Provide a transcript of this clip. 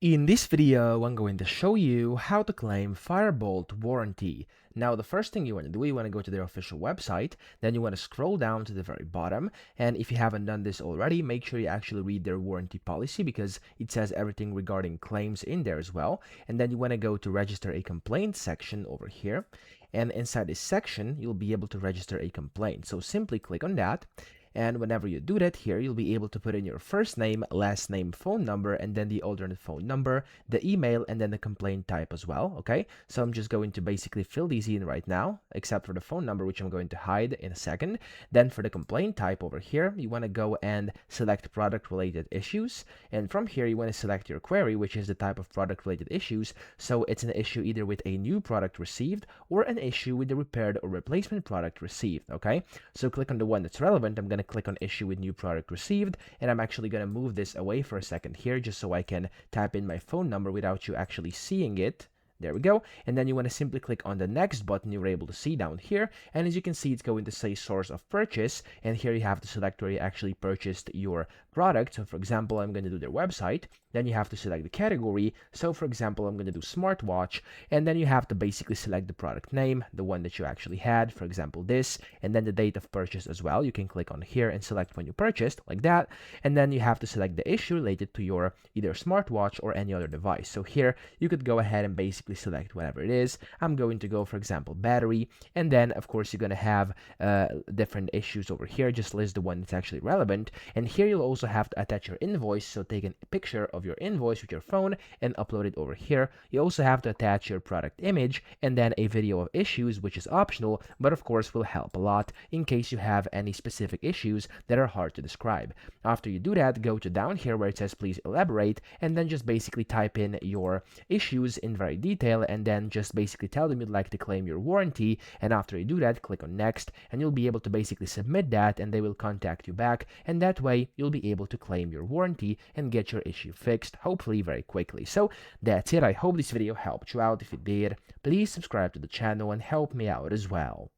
In this video, I'm going to show you how to claim Fire Boltt warranty. Now, the first thing you want to do, you want to go to their official website, then you want to scroll down to the very bottom, and if you haven't done this already, make sure you actually read their warranty policy because it says everything regarding claims in there as well. And then you want to go to register a complaint section over here, and inside this section, you'll be able to register a complaint. So simply click on that. And whenever you do that here, you'll be able to put in your first name, last name, phone number, and then the alternate phone number, the email, and then the complaint type as well, okay? So I'm just going to basically fill these in right now, except for the phone number, which I'm going to hide in a second. Then for the complaint type over here, you want to go and select product-related issues. And from here, you want to select your query, which is the type of product-related issues. So it's an issue either with a new product received or an issue with the repaired or replacement product received, okay? So click on the one that's relevant. I'm going to click on issue with new product received, and I'm actually going to move this away for a second here just so I can type in my phone number without you actually seeing it. There we go. And then you want to simply click on the next button you were able to see down here. And as you can see, it's going to say source of purchase. And here you have to select where you actually purchased your product. So for example, I'm going to do their website. Then you have to select the category. So for example, I'm going to do smartwatch. And then you have to basically select the product name, the one that you actually had, for example, this, and then the date of purchase as well. You can click on here and select when you purchased, like that. And then you have to select the issue related to your either smartwatch or any other device. So here you could go ahead and basically select whatever it is. I'm going to go, for example, battery, and then of course you're going to have different issues over here. Just list the one that's actually relevant, and here you'll also have to attach your invoice. So take a picture of your invoice with your phone and upload it over here. You also have to attach your product image and then a video of issues, which is optional, but of course will help a lot in case you have any specific issues that are hard to describe. After you do that, go to down here where it says please elaborate, and then just basically type in your issues in very detail, and then just basically tell them you'd like to claim your warranty. And after you do that, click on next, and you'll be able to basically submit that, and they will contact you back, and that way you'll be able to claim your warranty and get your issue fixed, hopefully very quickly. So that's it. I hope this video helped you out. If it did, please subscribe to the channel and help me out as well.